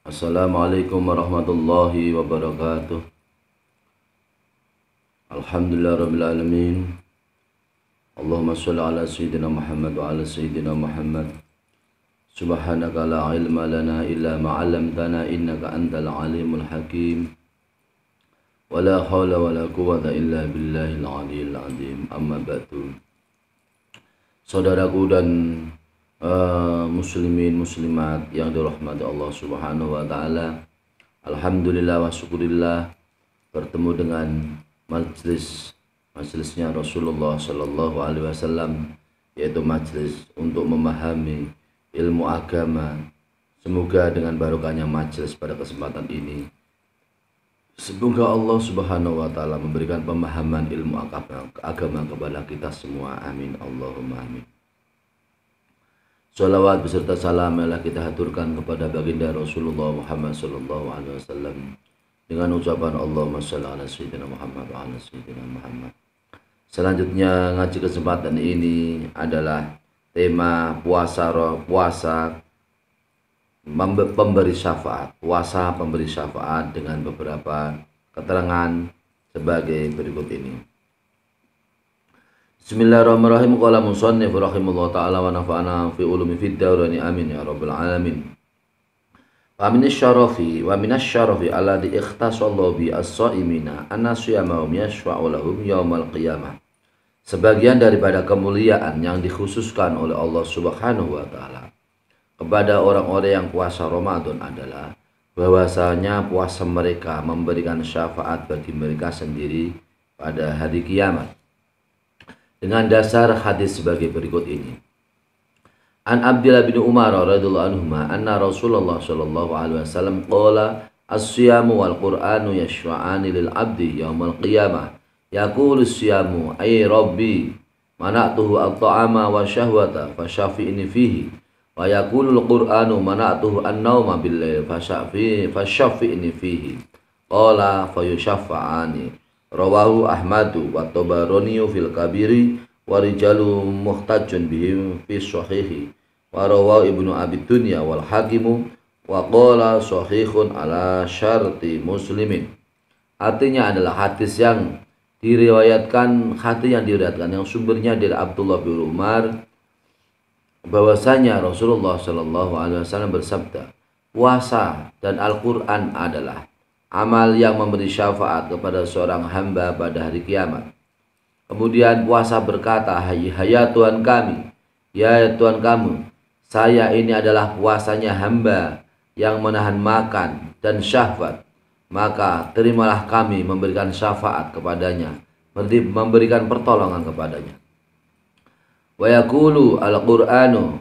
Assalamualaikum warahmatullahi wabarakatuh. Alhamdulillah rabbil alamin. Allahumma shalli ala sayyidina Muhammad wa ala sayyidina Muhammad. Subhanaka la ilma lana illa ma 'allamtana innaka antal alimul hakim. Wa la haula wa la quwwata illa billahil aliyyil azim. Amma ba'du. Saudaraku dan muslimin muslimat yang dirahmati Allah Subhanahu wa taala. Alhamdulillah wa syukurillah bertemu dengan majelisnya Rasulullah sallallahu alaihi wasallam, yaitu majelis untuk memahami ilmu agama. Semoga dengan barokahnya majelis pada kesempatan ini, semoga Allah Subhanahu wa taala memberikan pemahaman ilmu agama kepada kita semua. Amin Allahumma amin. Salawat beserta salam yang kita haturkan kepada baginda Rasulullah Muhammad sallallahu alaihi wasallam dengan ucapan Allahumma shalli ala sayyidina Muhammad wa ala sayyidina Muhammad. Selanjutnya ngaji kesempatan ini adalah tema puasa pemberi syafaat. Puasa pemberi syafaat dengan beberapa keterangan sebagai berikut ini. Bismillahirrahmanirrahim. Qala musannif rahimahullah ta'ala wa nafa'ana fi ulumi fid dawrani amin ya rabbal alamin. Wa minasyarafi alladhi ikhtasallahu bi as-shaimina anna siyamahum yashfa'u lahum yaumal qiyamah. Sebagian daripada kemuliaan yang dikhususkan oleh Allah Subhanahu wa taala kepada orang-orang yang puasa Ramadan adalah bahwasanya puasa mereka memberikan syafaat bagi mereka sendiri pada hari kiamat. Dengan dasar hadis sebagai berikut ini. An Abdullah bin Umar radhiyallahu anhuma anna Rasulullah sallallahu alaihi wasallam qala as-siyamu wal Qur'anu yashfa'ani lil 'abdi yaumal qiyamah. Yaqulu as-siyamu ay rabbi mana'tuhu at-ta'ama wa syahwata fasyafi'ni fihi. Wa yaqulu al-Qur'anu mana'tuhu an-nauma bil-lail fasyafi'ni fihi. Qala fayushaffa'ani. Rawahu Ahmadu wa Tabarani fil Kabiri wa rijalu muhtajun bihim fi sahihi wa rawahu Ibnu Abi Dunya wal Hakimu wa qala sahihun ala syarti muslimin. Artinya adalah hadis yang diriwayatkan yang sumbernya dari Abdullah bin Umar bahwasanya Rasulullah sallallahu alaihi wasallam bersabda, puasa dan Al-Qur'an adalah amal yang memberi syafaat kepada seorang hamba pada hari kiamat. Kemudian puasa berkata, "Hai Tuhan kami, ya Tuhan kamu, saya ini adalah puasanya hamba yang menahan makan dan syahwat. Maka terimalah kami memberikan syafaat kepadanya, memberikan pertolongan kepadanya." Wa yaqulu al-Qur'anu.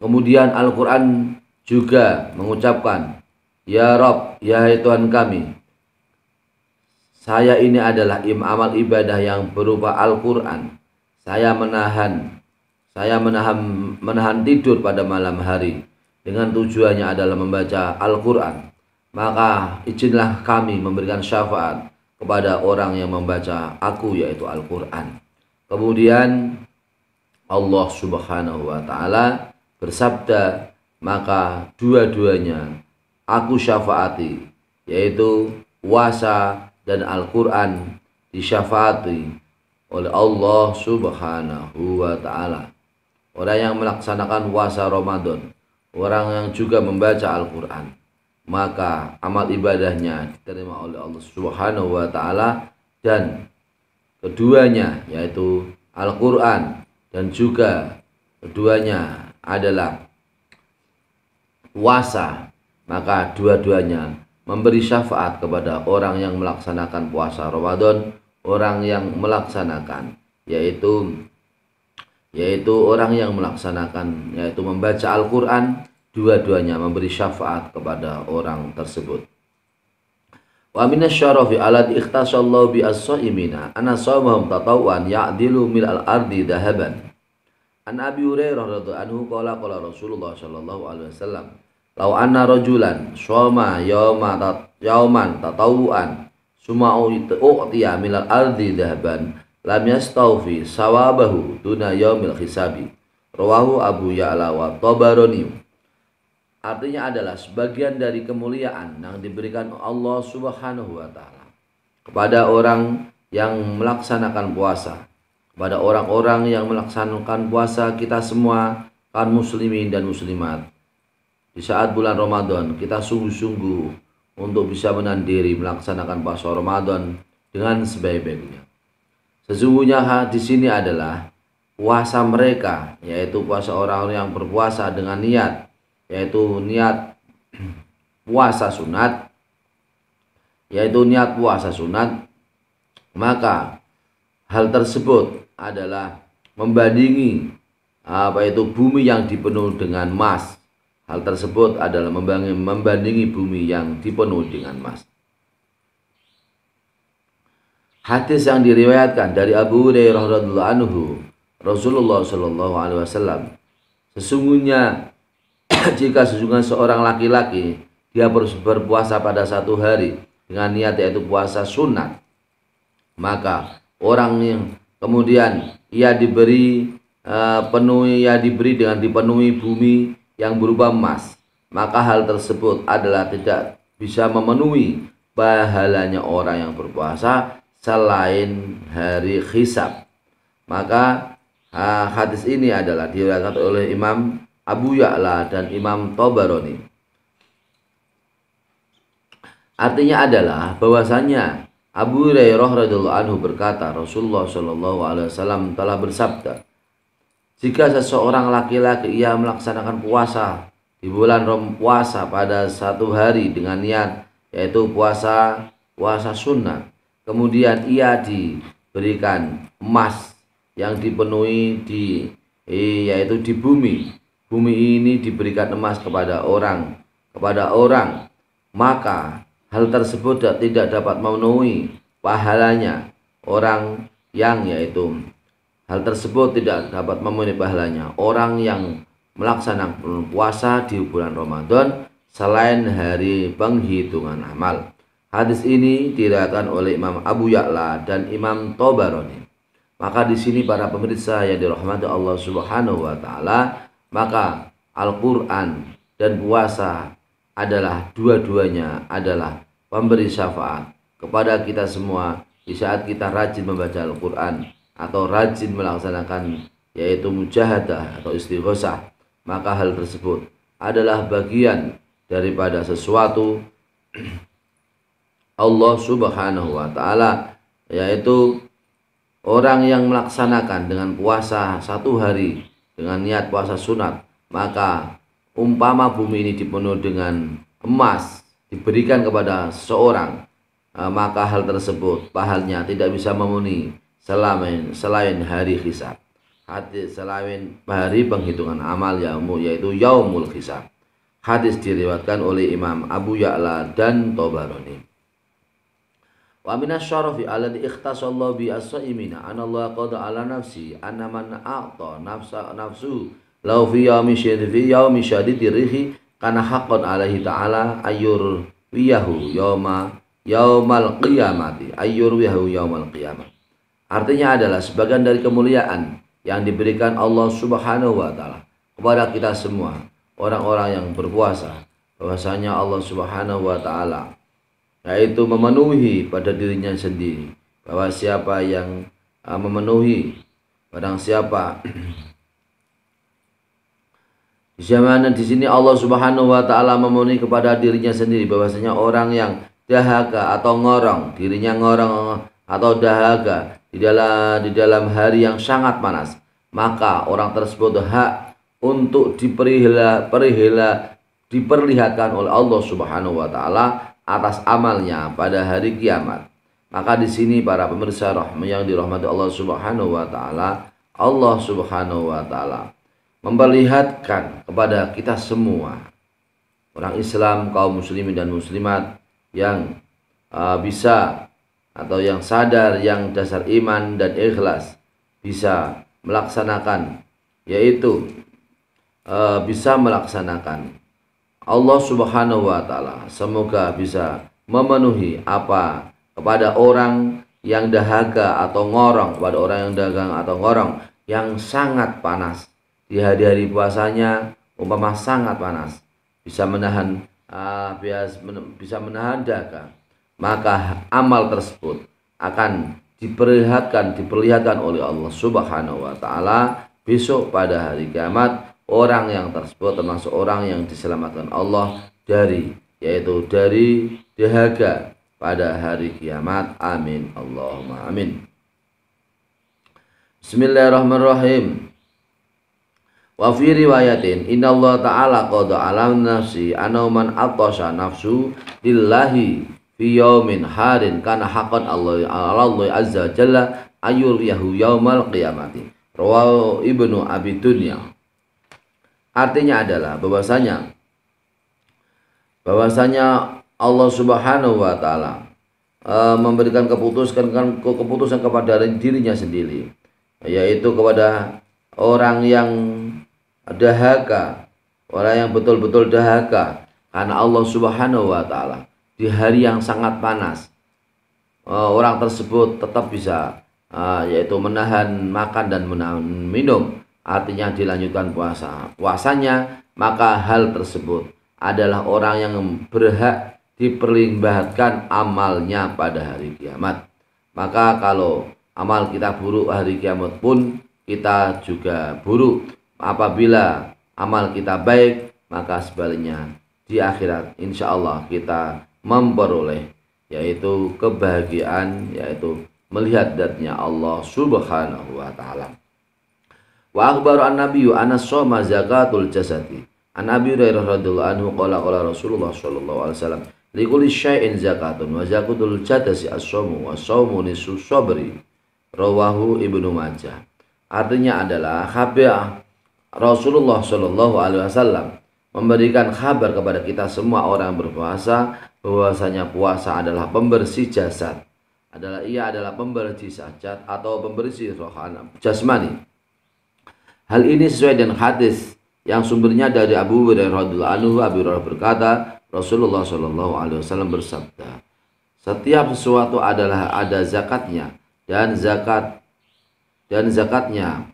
Kemudian Al-Qur'an juga mengucapkan, "Ya Rabb, ya Tuhan kami, saya ini adalah amal ibadah yang berupa Al-Quran. Saya menahan tidur pada malam hari dengan tujuannya adalah membaca Al-Quran. Maka izinlah kami memberikan syafaat kepada orang yang membaca aku, yaitu Al-Quran." Kemudian Allah Subhanahu wa ta'ala bersabda, "Maka dua-duanya aku syafaati," yaitu puasa dan Al-Quran disyafaati oleh Allah Subhanahu wa ta'ala. Orang yang melaksanakan puasa Ramadan, orang yang juga membaca Al-Quran, maka amal ibadahnya diterima oleh Allah Subhanahu wa ta'ala. Dan keduanya yaitu Al-Quran dan juga keduanya adalah puasa, maka dua-duanya memberi syafaat kepada orang yang melaksanakan puasa Ramadan, orang yang melaksanakan yaitu membaca Al-Quran, dua-duanya memberi syafaat kepada orang tersebut. Wa minasyarafi alladhi ikhtasallahu bi as-shaimina anna shawmahum tatawwan ya'dilu mil al-ardi dhahaban. An Abi Hurairah radhiyallahu anhu qala Rasulullah sallallahu alaihi wasallam, "Lau anna rajulan shoma yauman tatawuan summa u'tiya minal ardi dhahaban lam yastawfi sawabahu duna yaumil hisabi." Rawahu Abu Ya'la wa Tabarani. artinya adalah sebagian dari kemuliaan yang diberikan Allah Subhanahu wa taala kepada orang yang melaksanakan puasa, kepada orang-orang yang melaksanakan puasa. Kita semua kaum muslimin dan muslimat, di saat bulan Ramadan kita sungguh-sungguh untuk bisa menahan diri melaksanakan puasa Ramadan dengan sebaik-baiknya. Sesungguhnya di sini adalah puasa mereka, yaitu puasa orang-orang yang berpuasa dengan niat, yaitu niat puasa sunat, maka hal tersebut adalah membandingi bumi yang dipenuhi dengan emas. Hal tersebut adalah membandingi bumi yang dipenuhi dengan emas. Hadis yang diriwayatkan dari Abu Hurairah radhiyallahu anhu, Rasulullah Shallallahu alaihi wasallam, sesungguhnya jika seorang laki-laki dia berpuasa pada satu hari dengan niat yaitu puasa sunat, maka orang yang kemudian ia diberi dipenuhi bumi yang berupa emas, maka hal tersebut adalah tidak bisa memenuhi pahalanya orang yang berpuasa selain hari hisab. Maka hadis ini adalah diriwayatkan oleh Imam Abu Ya'la dan Imam Tabarani. Artinya adalah bahwasanya Abu Hurairah radhiyallahu anhu berkata, Rasulullah Shallallahu alaihi wasallam telah bersabda, jika seseorang laki-laki ia melaksanakan puasa di bulan puasa pada satu hari dengan niat yaitu puasa sunnah, kemudian ia diberikan emas yang dipenuhi yaitu di bumi ini diberikan emas kepada orang, maka hal tersebut tidak dapat memenuhi pahalanya orang yang orang yang melaksanakan puasa di bulan Ramadan selain hari penghitungan amal. Hadis ini diriwayatkan oleh Imam Abu Ya'la dan Imam Tabarani. Maka di sini para pemirsa yang dirahmati Allah Subhanahu wa taala, maka Al-Qur'an dan puasa adalah dua-duanya adalah pemberi syafaat kepada kita semua di saat kita rajin membaca Al-Qur'an atau rajin melaksanakan yaitu mujahadah atau istighosah. Maka hal tersebut adalah bagian daripada sesuatu Allah Subhanahu wa taala, yaitu orang yang melaksanakan dengan puasa satu hari dengan niat puasa sunat, maka umpama bumi ini dipenuhi dengan emas diberikan kepada seseorang, maka hal tersebut pahalanya tidak bisa memenuhi selain hari hisab, selain hari penghitungan amal yaitu yaumul hisab. Hadis diriwayatkan oleh Imam Abu Ya'la dan Tabarani. Wa minas syarafi alladhi ikhtasallahu bi as-saimina anallahu qada ala nafsi anna man a'ta nafsu law fi yawmi syadidi rihi kana haqqan alaihi ta'ala ayyurwiyahu yaumal qiyamati yaumal qiyamah. Artinya adalah sebagian dari kemuliaan yang diberikan Allah Subhanahu wa taala kepada kita semua orang-orang yang berpuasa, bahwasanya Allah Subhanahu wa taala yaitu memenuhi pada dirinya sendiri, bahwa siapa yang memenuhi, barang siapa di sini Allah Subhanahu wa taala memenuhi kepada dirinya sendiri, bahwasanya orang yang dahaga atau ngorong, dirinya ngorong atau dahaga di dalam hari yang sangat panas, maka orang tersebut hak untuk diperlihatkan oleh Allah Subhanahu wa taala atas amalnya pada hari kiamat. Maka di sini para pemirsa yang dirahmati Allah Subhanahu wa taala, Allah Subhanahu wa taala memperlihatkan kepada kita semua orang Islam, kaum muslimin dan muslimat yang bisa atau yang sadar, yang dasar iman dan ikhlas bisa melaksanakan, yaitu bisa melaksanakan Allah Subhanahu wa taala semoga bisa memenuhi apa kepada orang yang dahaga atau ngorong, kepada orang yang dagang atau ngorong yang sangat panas di hari-hari puasanya, umpama sangat panas, bisa menahan bisa menahan dahaga, maka amal tersebut akan diperlihatkan oleh Allah Subhanahu wa taala besok pada hari kiamat. Orang yang tersebut termasuk orang yang diselamatkan Allah dari dahaga pada hari kiamat. Amin Allahumma amin. Bismillahirrahmanirrahim. Wa fi riwayatin innallaha ta'ala qada alam nafsi anau man atasha nafsu lillahi fi yaumin harin kana haqqan Allah azza jalla ayul yahu yaumal qiyamati. Rawahu Ibnu Abi Dunya. Artinya adalah bahwasanya Allah Subhanahu wa taala memberikan keputusan kepada dirinya sendiri, yaitu kepada orang yang dahaga, orang yang betul-betul dahaga, karena Allah Subhanahu wa taala di hari yang sangat panas, orang tersebut tetap bisa yaitu menahan makan dan menahan minum, artinya dilanjutkan puasanya, maka hal tersebut adalah orang yang berhak diperlimpahkan amalnya pada hari kiamat. Maka kalau amal kita buruk hari kiamat pun kita juga buruk. Apabila amal kita baik, maka sebaliknya di akhirat insya Allah kita memperoleh yaitu kebahagiaan, yaitu melihat zatnya Allah Subhanahu wa taala. Wa akhbaru an-nabiyyu anna shoma zakatul jasadi. An Abi Hurairah radhiyallahu anhu qala Rasulullah sallallahu alaihi wasallam likulli syai'in zakatun wa zakatul jasadi as-shaumu wa shaumu nisfu sabri. Rawahu Ibnu Majah. Artinya adalah khabar Rasulullah sallallahu alaihi wasallam memberikan kabar kepada kita semua orang berpuasa bahwasanya puasa adalah pembersih jasad. Ia adalah pembersih jasad atau pembersih rohani jasmani. Hal ini sesuai dengan hadis yang sumbernya dari Abu Hurairah radhiyallahu anhu. Abu Hurairah berkata, Rasulullah shallallahu alaihi wasallam bersabda, setiap sesuatu adalah ada zakatnya dan zakatnya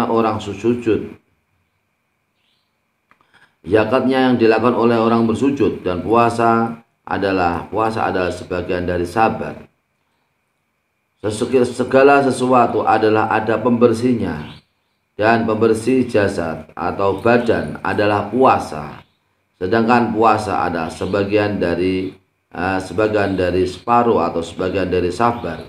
orang sujud. Zakatnya yang dilakukan oleh orang bersujud, dan puasa adalah sebagian dari sabar. Segala sesuatu adalah ada pembersihnya, dan pembersih jasad atau badan adalah puasa. Sedangkan puasa ada sebagian dari separuh atau sebagian dari sabar.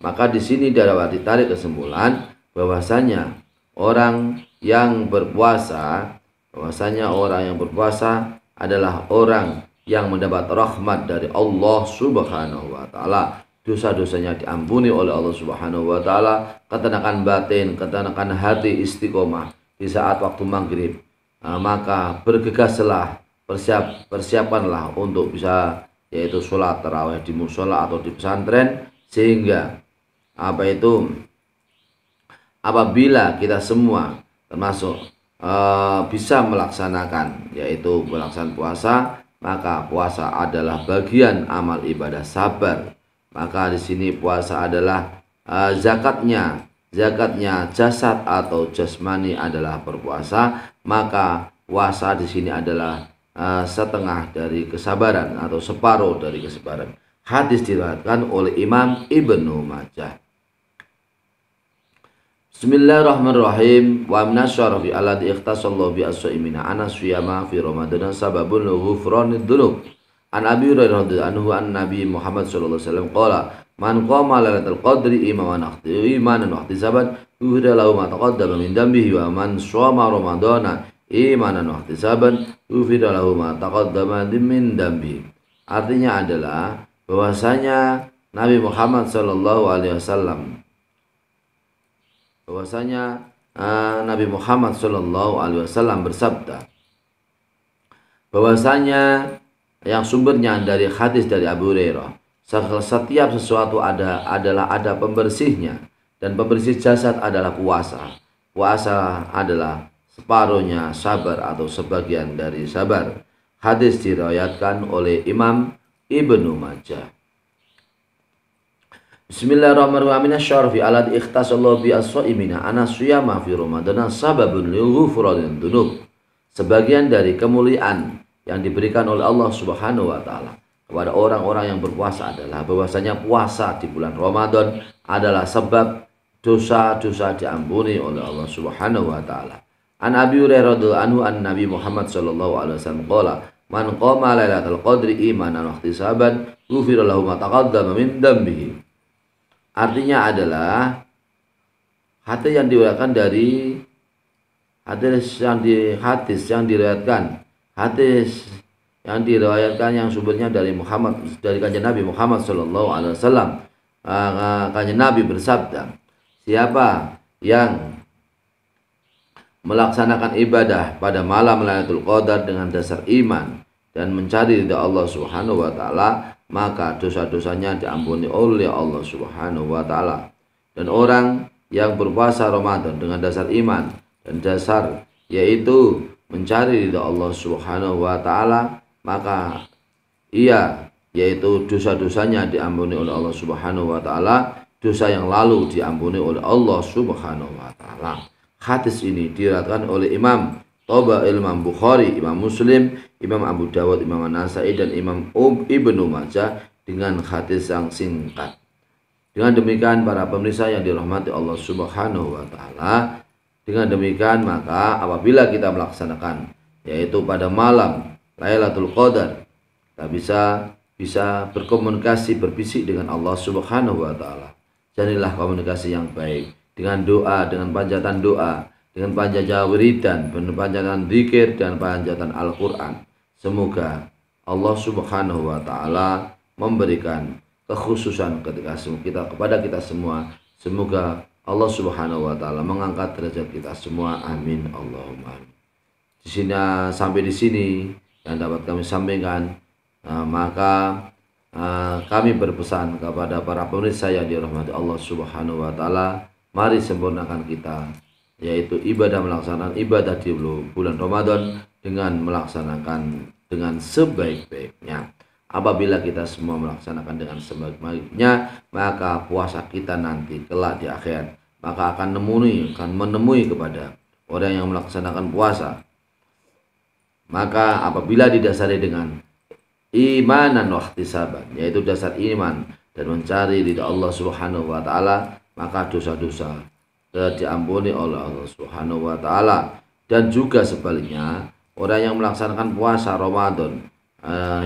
Maka di sini dapat ditarik kesimpulan bahwasanya orang yang berpuasa adalah orang yang mendapat rahmat dari Allah Subhanahu wa taala. Dosa-dosanya diampuni oleh Allah Subhanahu wa taala, ketenangan batin, ketenangan hati, istiqomah di saat waktu maghrib. Maka bergegaslah, persiapanlah untuk bisa yaitu sholat tarawih di musola atau di pesantren, sehingga apabila kita semua termasuk bisa melaksanakan puasa, maka puasa adalah bagian amal ibadah sabar. Maka di sini puasa adalah zakatnya jasad atau jasmani adalah berpuasa, maka puasa di sini adalah setengah dari kesabaran atau separuh dari kesabaran. Hadis diriwayatkan oleh Imam Ibnu Majah. Bismillahirrahmanirrahim. Wa minasyarafi alladhi ikhtasallahu bi as-shaimina ana siyama fi ramadana sababun ghufranid dzunub. An Abi Hurairah radhiyallahu anhu an Nabi Muhammad sallallahu alaihi wasallam qala man qama lailatul qadri imanan wa ihtisaban ghufira lahu ma taqaddama min dhanbihi wa man shoma ramadana imanan wa ihtisaban ghufira lahu ma taqaddama min dhanbihi. Artinya adalah bahwasanya Nabi Muhammad sallallahu alaihi wasallam bersabda bahwasanya yang sumbernya dari hadis dari Abu Hurairah, setiap sesuatu adalah ada pembersihnya, dan pembersih jasad adalah puasa. Puasa adalah separuhnya sabar atau sebagian dari sabar. Hadis diriwayatkan oleh Imam Ibnu Majah. Bismillahirrahmanirrahim. Syarfi alad ikhtasallahu bi as-shaimina ana siyama fi ramadana sababun li ghufranid dzunub. sebagian dari kemuliaan yang diberikan oleh Allah Subhanahu wa taala kepada orang-orang yang berpuasa adalah bahwasanya puasa di bulan Ramadan adalah sebab dosa-dosa diampuni oleh Allah Subhanahu wa taala. An Abi Hurairah radhiyallahu anhu an Nabi Muhammad sallallahu alaihi wasallam qala man qama lailatul qadri imanan wa ihtisaban ghufira lahu ma taqaddama min dambihi. Artinya adalah hadis yang diriwayatkan dari hadis yang diriwayatkan yang sumbernya dari kanjeng Nabi Muhammad sallallahu alaihi wasallam. Kanjeng Nabi bersabda, siapa yang melaksanakan ibadah pada malam Lailatul Qadar dengan dasar iman dan mencari ridha Allah Subhanahu wa taala, maka dosa-dosanya diampuni oleh Allah Subhanahu wa taala. Dan orang yang berpuasa Ramadan dengan dasar iman dan dasar yaitu mencari ridha Allah Subhanahu wa taala, maka ia yaitu dosa-dosanya diampuni oleh Allah Subhanahu wa taala, dosa yang lalu diampuni oleh Allah Subhanahu wa taala. Hadis ini diriwayatkan oleh Imam Imam Bukhari, Imam Muslim, Imam Abu Dawud, Imam An-Nasai dan Imam Ibnu Majah dengan hadis yang singkat. Dengan demikian para pemirsa yang dirahmati Allah Subhanahu wa taala, dengan demikian maka apabila kita melaksanakan yaitu pada malam Lailatul Qadar, kita bisa berkomunikasi, berbisik dengan Allah Subhanahu wa taala. Jadilah komunikasi yang baik dengan doa, dengan panjatan doa, dengan panjatan wiridan, panjatan zikir dan panjatan Al-Qur'an. Semoga Allah Subhanahu wa taala memberikan kekhususan kepada kita semua. Semoga Allah Subhanahu wa taala mengangkat derajat kita semua. Amin Allahumma amin. Sampai di sini yang dapat kami sampaikan. Maka kami berpesan kepada para pemirsa yang dirahmati Allah Subhanahu wa taala, mari sempurnakan kita yaitu melaksanakan ibadah di bulan Ramadan dengan melaksanakan dengan sebaik-baiknya. Apabila kita semua melaksanakan dengan sebaik-baiknya, maka puasa kita nanti kelak di akhir maka akan menemui kepada orang yang melaksanakan puasa. Maka apabila didasari dengan imanan wa ihtisaban, yaitu dasar iman dan mencari ridha Allah Subhanahu wa taala, maka dosa-dosa diampuni oleh Allah Subhanahu wa taala. Dan juga sebaliknya, orang yang melaksanakan puasa Ramadan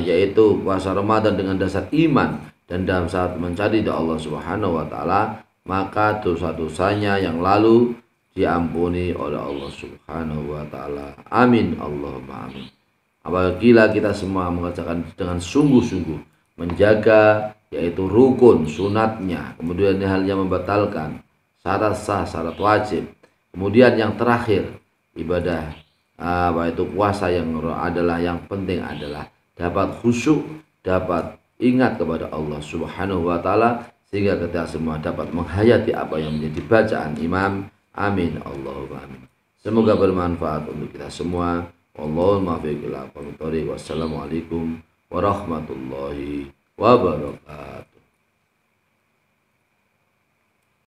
yaitu puasa Ramadan dengan dasar iman dan dalam saat mencari ridha Allah Subhanahu wa taala, maka dosa-dosanya yang lalu diampuni oleh Allah Subhanahu wa taala. Amin Allahumma amin. Apabila kita semua mengerjakan dengan sungguh-sungguh, menjaga yaitu rukun sunatnya, kemudian halnya membatalkan syarat sah, syarat wajib, kemudian yang terakhir ibadah yaitu puasa yang penting adalah dapat khusyuk, dapat ingat kepada Allah Subhanahu wa taala, sehingga kita semua dapat menghayati apa yang menjadi bacaan imam. Amin Allahumma amin. Semoga bermanfaat untuk kita semua. Allahumma fiqillah. Wassalamualaikum warahmatullahi wabarakatuh.